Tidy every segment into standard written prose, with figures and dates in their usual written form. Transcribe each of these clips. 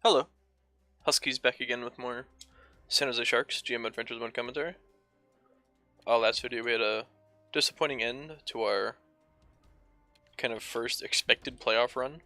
Hello, Huskies back again with more San Jose Sharks GM Adventures 1 commentary. Last video we had a disappointing end to our kind of first expected playoff run,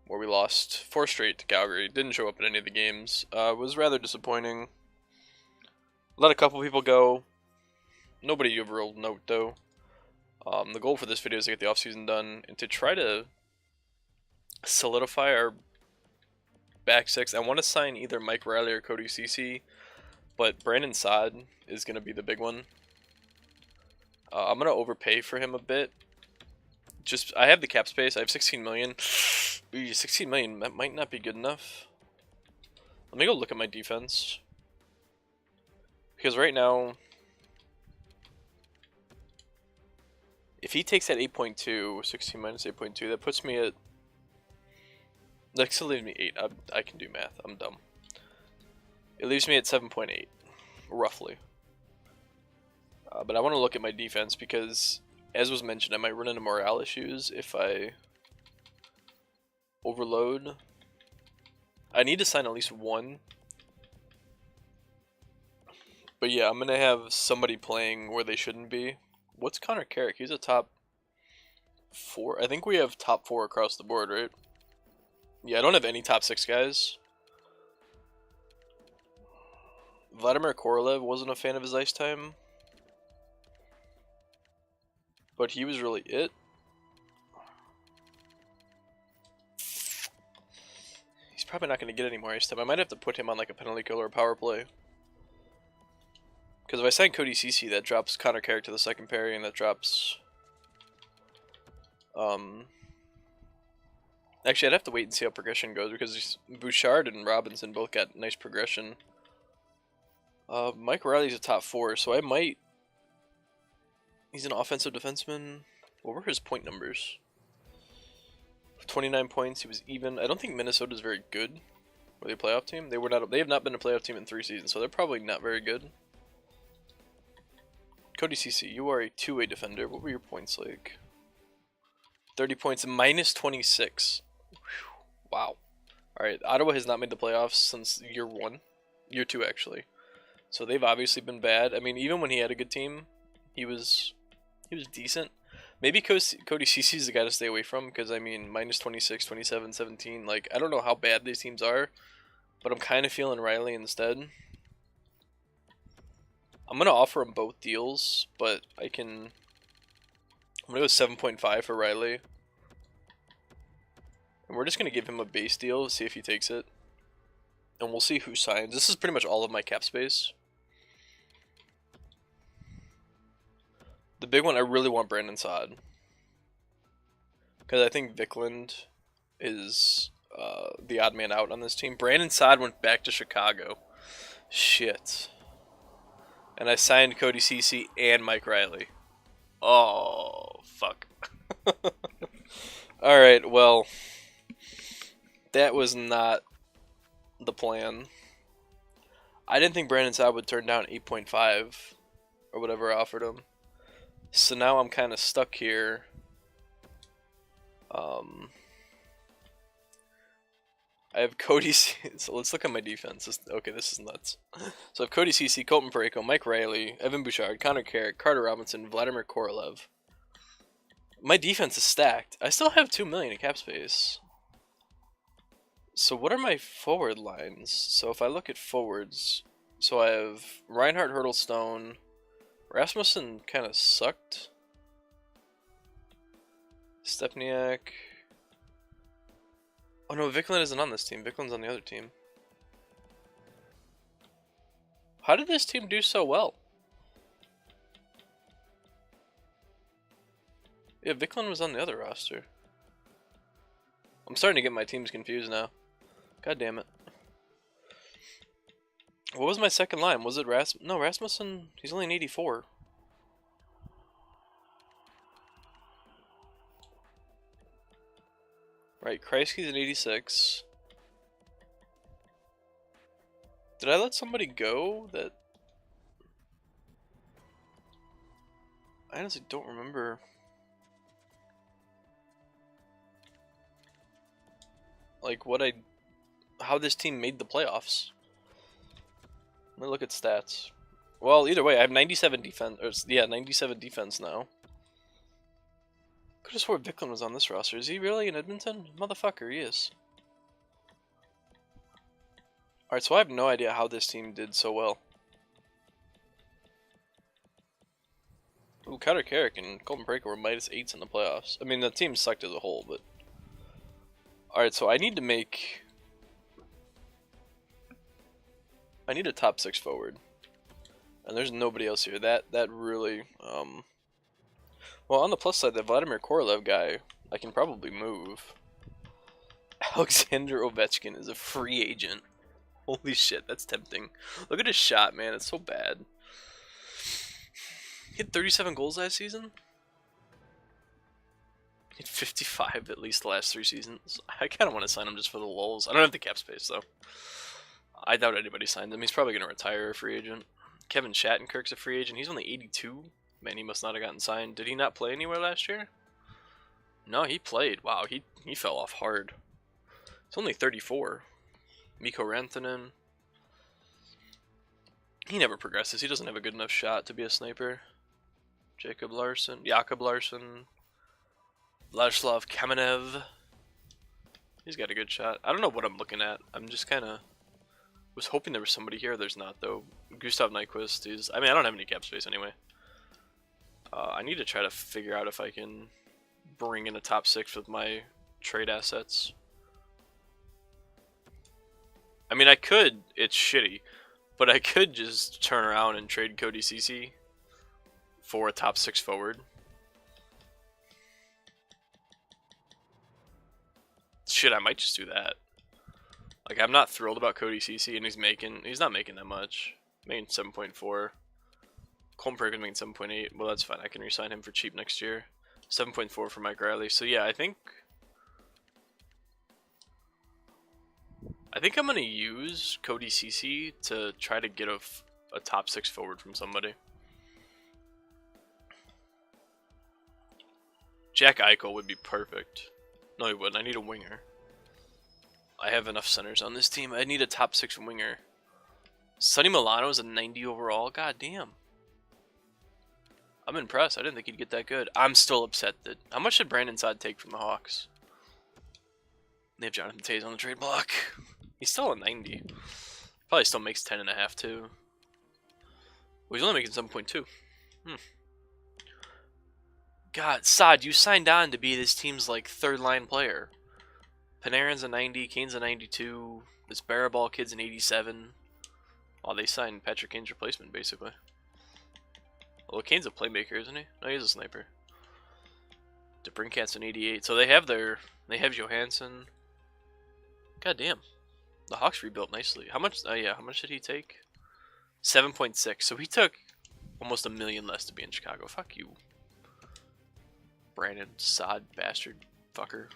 where we lost 4 straight to Calgary. Didn't show up in any of the games. Was rather disappointing. Let a couple people go. Nobody of real note though. The goal for this video is to get the offseason done and to try to solidify our back six. I want to sign either Mike Riley or Cody Ceci, but Brandon Saad is going to be the big one. I'm going to overpay for him a bit. I have the cap space. I have 16 million. Ooh, 16 million, that might not be good enough. Let me go look at my defense. Because right now, if he takes that 8.2, 16 minus 8.2, that puts me at... That still leaves me 8. I can do math. I'm dumb. It leaves me at 7.8, roughly. But I want to look at my defense because, as was mentioned, I might run into morale issues if I overload. I need to sign at least one. But yeah, I'm going to have somebody playing where they shouldn't be. What's Connor Carrick? He's a top 4. I think we have top 4 across the board, right? Yeah, I don't have any top 6 guys. Vladimir Korolev wasn't a fan of his ice time, but he was really it. He's probably not going to get any more ice time. I might have to put him on like a penalty kill or a power play. Because if I sign Cody Ceci, that drops Connor Carrick to the second pairing, and that drops... Actually, I'd have to wait and see how progression goes, because Bouchard and Robinson both got nice progression. Mike Riley's a top 4, so I might... He's an offensive defenseman. What were his point numbers? 29 points, he was even. I don't think Minnesota's very good. Were they a playoff team? They have not been a playoff team in 3 seasons, so they're probably not very good. Cody Ceci, you are a 2-way defender. What were your points like? 30 points, minus 26. Whew. Wow. Alright, Ottawa has not made the playoffs since year 1. Year 2, actually. So they've obviously been bad. I mean, even when he had a good team, he was decent. Maybe Cody Ceci is the guy to stay away from, because, I mean, minus 26, 27, 17. Like, I don't know how bad these teams are, but I'm kind of feeling Riley instead. I'm going to offer him both deals, but I'm going to go 7.5 for Riley. And we're just going to give him a base deal, see if he takes it. And we'll see who signs. This is pretty much all of my cap space. The big one, I really want Brandon Saad. Because I think Vikland is the odd man out on this team. Brandon Saad went back to Chicago. Shit. And I signed Cody Ceci and Mike Riley. Oh, fuck. Alright, well, that was not the plan. I didn't think Brandon Saad would turn down 8.5 or whatever I offered him. So now I'm kind of stuck here. I have Cody so let's look at my defense. Okay, this is nuts. So I have Cody Ceci, Colton Parayko, Mike Riley, Evan Bouchard, Connor Carrick, Carter Robinson, Vladimir Korolev. My defense is stacked. I still have 2 million in cap space. So what are my forward lines? So if I look at forwards, so I have Reinhart, Hurdlestone. Rasmussen kind of sucked. Stepniak. Oh no, Vikland isn't on this team. Vikland's on the other team. How did this team do so well? Yeah, Vikland was on the other roster. I'm starting to get my teams confused now. God damn it. What was my second line? Was it No, Rasmussen, he's only an 84. Right, Kreisky's an 86. Did I let somebody go that... I honestly don't remember. Like, what I how this team made the playoffs. Let me look at stats. Well, either way, I have 97 defense. Or, yeah, 97 defense now. Could have swore Bicklin was on this roster. Is he really in Edmonton? Motherfucker, he is. Alright, so I have no idea how this team did so well. Ooh, Cutter Carrick and Colton Breaker were -8s in the playoffs. I mean, the team sucked as a whole, but... Alright, so I need to make... I need a top 6 forward. And there's nobody else here. That really... Well, on the plus side, the Vladimir Korolev guy, I can probably move. Alexander Ovechkin is a free agent. Holy shit, that's tempting. Look at his shot, man. It's so bad. He had 37 goals last season? He had 55 at least the last 3 seasons. I kind of want to sign him just for the lulz. I don't have the cap space, though. I doubt anybody signed him. He's probably going to retire a free agent. Kevin Shattenkirk's a free agent. He's only 82. Man, he must not have gotten signed. Did he not play anywhere last year? No, he played. Wow, he fell off hard. He's only 34. Mikko Rantanen. He never progresses. He doesn't have a good enough shot to be a sniper. Jacob Larson. Vladislav Kamenev. He's got a good shot. I don't know what I'm looking at. I'm just kind of... was hoping there was somebody here. There's not, though. Gustav Nyquist is... I mean, I don't have any cap space anyway. I need to try to figure out if I can bring in a top 6 with my trade assets. I mean, I could. It's shitty. But I could just turn around and trade Cody Ceci for a top 6 forward. Shit, I might just do that. Like, I'm not thrilled about Cody Ceci, and he's not making that much. Making 7.4. Colton Perkins making 7.8. Well, that's fine. I can re-sign him for cheap next year. 7.4 for Mike Riley. So yeah, I think I'm gonna use Cody Ceci to try to get a top 6 forward from somebody. Jack Eichel would be perfect. No, he wouldn't. I need a winger. I have enough centers on this team. I need a top 6 winger. Sonny Milano is a 90 overall. God damn. I'm impressed. I didn't think he'd get that good. I'm still upset that... How much did Brandon Saad take from the Hawks? They have Jonathan Toews on the trade block. He's still a 90. Probably still makes 10.5 too. Well, he's only making 7.2. God, Saad, you signed on to be this team's like 3rd line player. Panarin's a 90, Kane's a 92, this Barabal kid's an 87. Oh, they signed Patrick Kane's replacement basically. Well, Kane's a playmaker, isn't he? No, he's a sniper. DeBrincat's an 88. So they have Johansson. God damn. The Hawks rebuilt nicely. How much? How much did he take? 7.6. So he took almost $1 million less to be in Chicago. Fuck you, Brandon Saad bastard fucker.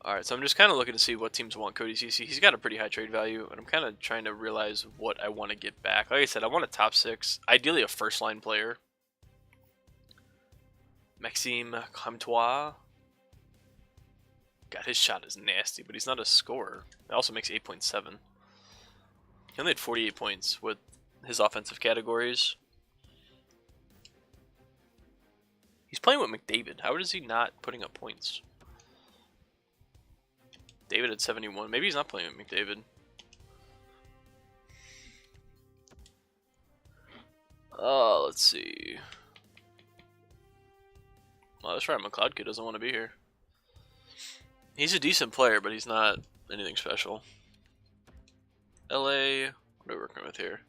Alright, so I'm just kind of looking to see what teams want Cody Ceci. He's got a pretty high trade value, and I'm kind of trying to realize what I want to get back. Like I said, I want a top 6, ideally a first-line player. Maxime Comtois. God, his shot is nasty, but he's not a scorer. It also makes 8.7. He only had 48 points with his offensive categories. He's playing with McDavid. How is he not putting up points? David at 71. Maybe he's not playing with McDavid. Let's see. Oh, that's right. McLeod kid doesn't want to be here. He's a decent player, but he's not anything special. LA. What are we working with here?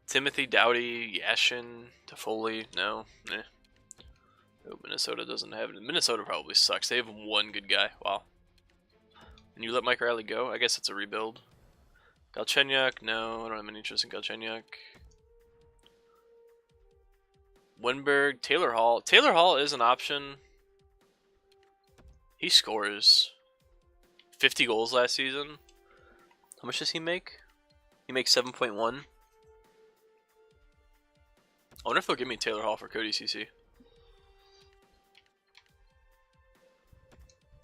Timothy, Doughty, Yashin, Toffoli. No. Eh. Oh, Minnesota doesn't have it. Minnesota probably sucks. They have one good guy. Wow. And you let Mike Riley go? I guess it's a rebuild. Galchenyuk? No, I don't have any interest in Galchenyuk. Winberg, Taylor Hall. Taylor Hall is an option. He scores 50 goals last season. How much does he make? He makes 7.1. I wonder if they'll give me Taylor Hall for Cody Ceci.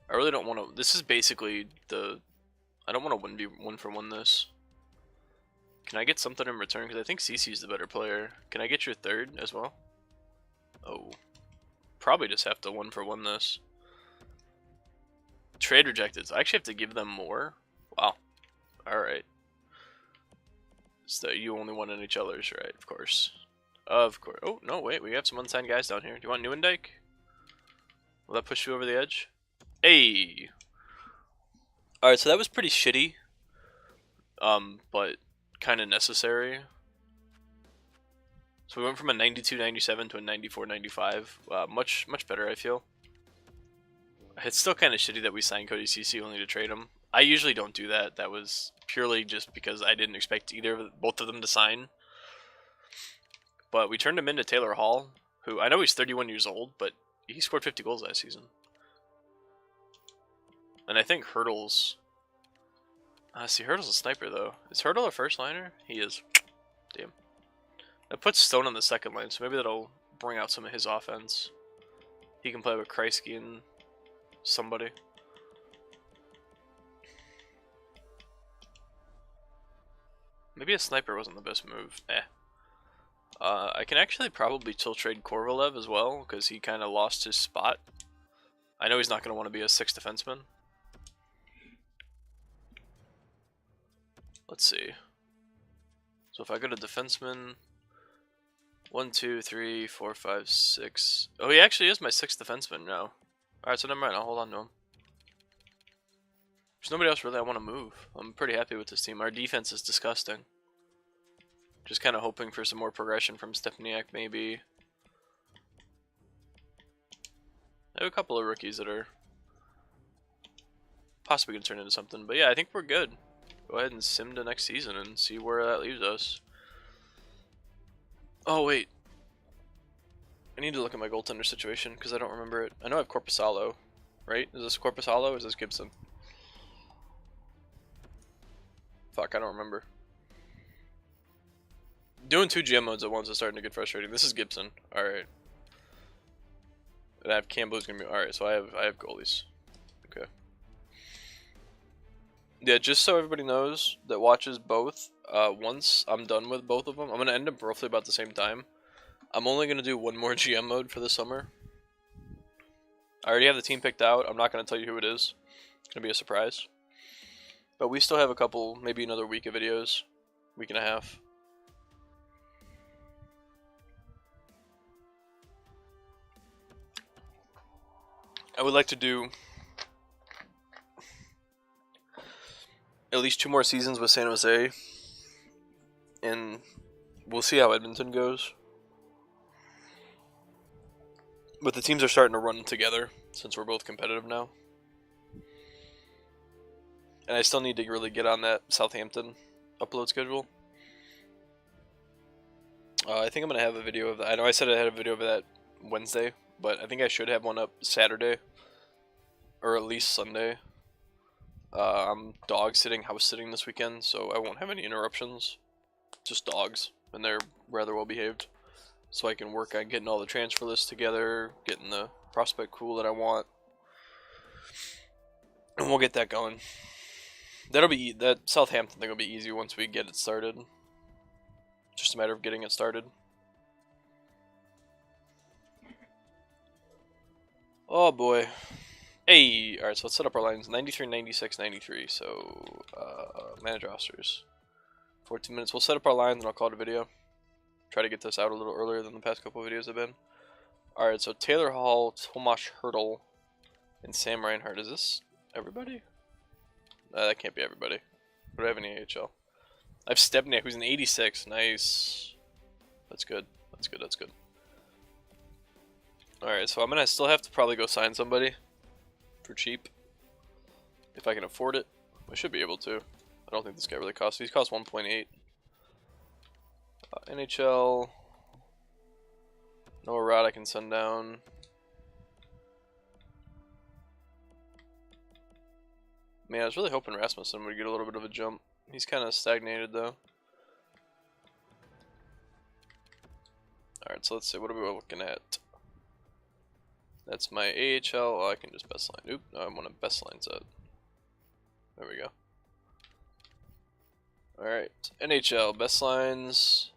I really don't want to... This is basically the I don't want to 1v1 for 1 this. Can I get something in return? Because I think CC's the better player. Can I get your third as well? Oh. Probably just have to 1 for 1 this. Trade rejected. So I actually have to give them more? Wow. Alright. So you only want NHLers, right? Of course. Of course. Oh, no, wait. We have some unsigned guys down here. Do you want Newendike? Will that push you over the edge? Hey! Alright, so that was pretty shitty. But kind of necessary. So we went from a 92-97 to a 94-95. Much better, I feel. It's still kind of shitty that we signed Cody CC only to trade him. I usually don't do that. That was purely just because I didn't expect both of them to sign. But we turned him into Taylor Hall, who I know he's 31 years old, but he scored 50 goals last season. And I think Hurdle's... see, Hurdle's a sniper, though. Is Hurdle a first liner? He is. Damn. That puts Stone on the second line, so maybe that'll bring out some of his offense. He can play with Kreisky and somebody. Maybe a sniper wasn't the best move. I can actually probably still trade Korvalev as well, because he kind of lost his spot. I know he's not going to want to be a 6th defenseman. Let's see. So if I go to defenseman... 1, 2, 3, 4, 5, 6... Oh, he actually is my 6th defenseman now. Alright, so never mind, I'll hold on to him. There's nobody else really I want to move. I'm pretty happy with this team. Our defense is disgusting. Just kind of hoping for some more progression from Stepniak, maybe. I have a couple of rookies that are possibly going to turn into something. But yeah, I think we're good. Go ahead and sim to next season and see where that leaves us. Oh, wait. I need to look at my goaltender situation because I don't remember it. I know I have Corpusalo, right? Is this Corpusalo or is this Gibson? Fuck, I don't remember. Doing 2 GM modes at once is starting to get frustrating. This is Gibson. Alright. And I have Campbell's gonna be alright, so I have goalies. Okay. Yeah, just so everybody knows that watches both, once I'm done with both of them, I'm gonna end up roughly about the same time. I'm only gonna do 1 more GM mode for the summer. I already have the team picked out. I'm not gonna tell you who it is. It's gonna be a surprise. But we still have a couple, maybe another week of videos. Week and a half. I would like to do at least 2 more seasons with San Jose, and we'll see how Edmonton goes. But the teams are starting to run together since we're both competitive now. And I still need to really get on that Southampton upload schedule. I think I'm going to have a video of that. I know I said I had a video of that Wednesday, but I think I should have one up Saturday. Or at least Sunday. I'm dog sitting, house sitting this weekend, so I won't have any interruptions. Just dogs, and they're rather well behaved. So I can work on getting all the transfer lists together, getting the prospect pool that I want. And we'll get that going. That Southampton thing will be easy once we get it started. Just a matter of getting it started. Oh boy. Hey, alright, so let's set up our lines. 93, 96, 93. So, manage rosters. 14 minutes. We'll set up our lines and I'll call it a video. Try to get this out a little earlier than the past couple of videos have been. Alright, so Taylor Hall, Tomas Hurdle, and Sam Reinhart. Is this everybody? That can't be everybody. Do I have any AHL? I have Stepniak, who's an 86. Nice. That's good. That's good. That's good. Alright, so I'm going to still have to probably go sign somebody for cheap. If I can afford it. I should be able to. I don't think this guy really costs. He's cost 1.8. NHL. Noah Rod I can send down. Man, I was really hoping Rasmussen would get a little bit of a jump. He's kind of stagnated though. Alright, so let's see. What are we looking at? That's my AHL. Oh, I can just best line. Oop, no, I want a best line set. There we go. Alright, NHL, best lines.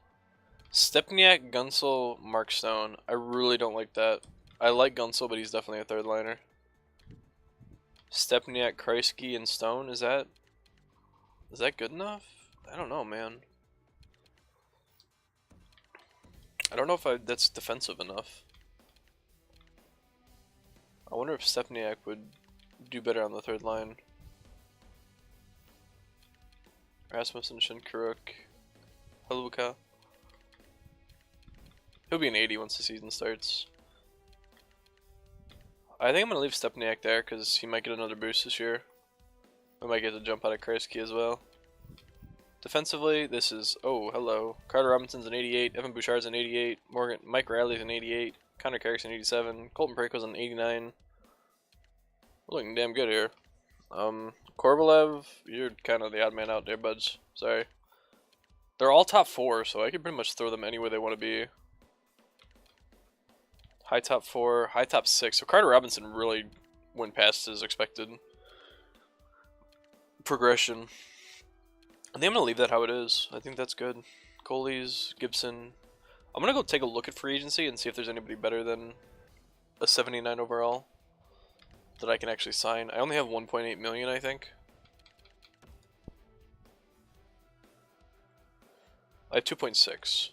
Stepniak, Gunsel, Mark Stone. I really don't like that. I like Gunsel, but he's definitely a third liner. Stepniak, Kreisky, and Stone, is that good enough? I don't know, man. I don't know if that's defensive enough. I wonder if Stepniak would do better on the third line. Rasmussen, Shinkaruk, Haluka. He'll be an 80 once the season starts. I think I'm going to leave Stepniak there because he might get another boost this year. We might get to jump out of Kreisky as well. Defensively, this is, oh, hello. Carter Robinson's an 88, Evan Bouchard's an 88, Mike Riley's an 88, Connor Carrick's an 87, Colton Parayko's an 89. We're looking damn good here. Korvalev, you're kind of the odd man out there, buds. Sorry. They're all top 4, so I can pretty much throw them anywhere they want to be. High top 4, high top 6. So Carter Robinson really went past his expected progression. I think I'm going to leave that how it is. I think that's good. Coleys, Gibson. I'm going to go take a look at free agency and see if there's anybody better than a 79 overall that I can actually sign. I only have 1.8 million, I think. I have 2.6.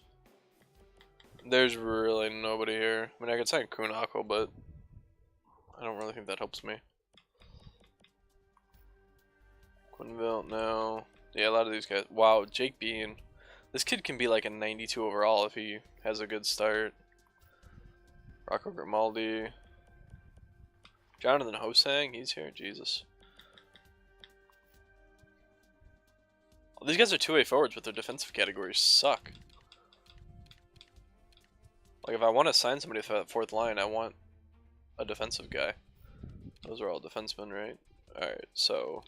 There's really nobody here. I mean, I could sign Kunako, but I don't really think that helps me. Quinville, no. Yeah, a lot of these guys. Wow, Jake Bean. This kid can be like a 92 overall if he has a good start. Rocco Grimaldi. Jonathan Hosang, he's here. Jesus. Well, these guys are two-way forwards, but their defensive categories suck. Like, if I want to sign somebody for that fourth line, I want a defensive guy. Those are all defensemen, right? Alright, so...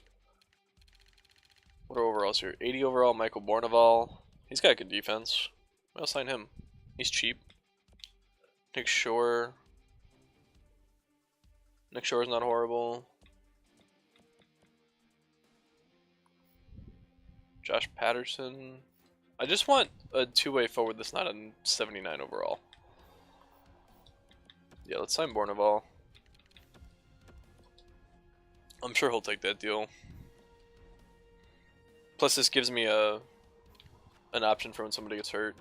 what are overalls here? 80 overall, Michael Bourneval. He's got good defense. I'll sign him. He's cheap. Nick Shore. Nick Shore's not horrible. Josh Patterson. I just want a two-way forward that's not a 79 overall. Yeah, let's sign Bourneval. I'm sure he'll take that deal. Plus, this gives me an option for when somebody gets hurt.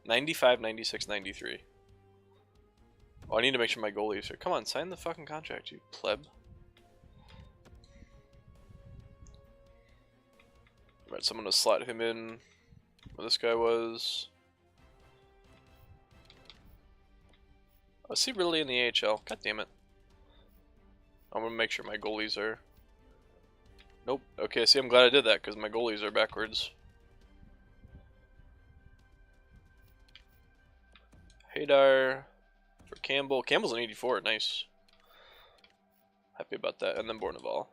95, 96, 93. Oh, I need to make sure my goalie's here. Come on, sign the fucking contract, you pleb. Alright, so I'm gonna slot him in where this guy was. Oh, is he really in the AHL? God damn it. I'm gonna make sure my goalies are... Nope. Okay, see, I'm glad I did that because my goalies are backwards. Haydar for Campbell. Campbell's an 84. Nice. Happy about that. And then Bourneval.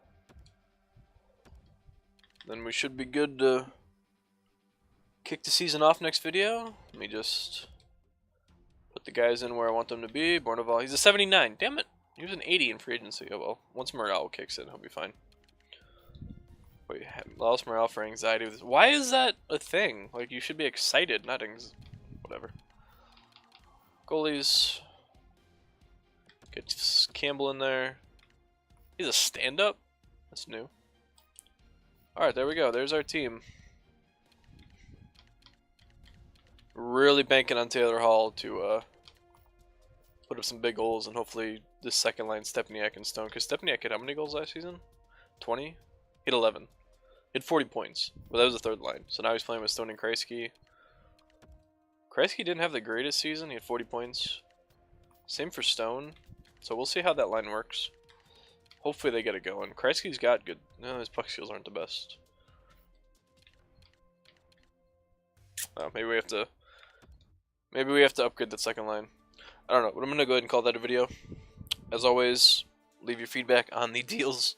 Then we should be good to kick the season off next video. Let me just put the guys in where I want them to be. Bourneval. He's a 79. Damn it. He was an 80 in free agency. Oh well. Once morale kicks in, he'll be fine. Wait, lost morale for anxiety. Why is that a thing? Like, you should be excited, not whatever. Goalies. Get Campbell in there. He's a stand-up? That's new. Alright, there we go. There's our team. Really banking on Taylor Hall to put up some big goals, and hopefully this second line, Stepniak and Stone. Because Stepniak had how many goals last season? 20? He had 11. He had 40 points. But that was the third line. So now he's playing with Stone and Kreisky. Kreisky didn't have the greatest season. He had 40 points. Same for Stone. So we'll see how that line works. Hopefully they get it going. Kreisky's got good... No, his puck skills aren't the best. Oh, maybe we have to... Maybe we have to upgrade that second line. I don't know, but I'm going to go ahead and call that a video. As always, leave your feedback on the deals.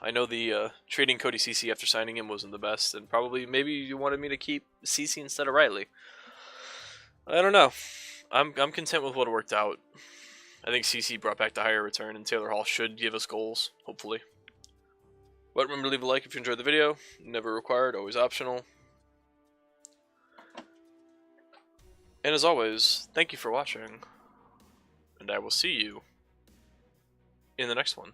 I know the trading Cody Ceci after signing him wasn't the best, and probably maybe you wanted me to keep Ceci instead of Riley. I don't know. I'm content with what worked out. I think Ceci brought back the higher return, and Taylor Hall should give us goals, hopefully. But remember to leave a like if you enjoyed the video. Never required, always optional. And as always, thank you for watching. And I will see you in the next one.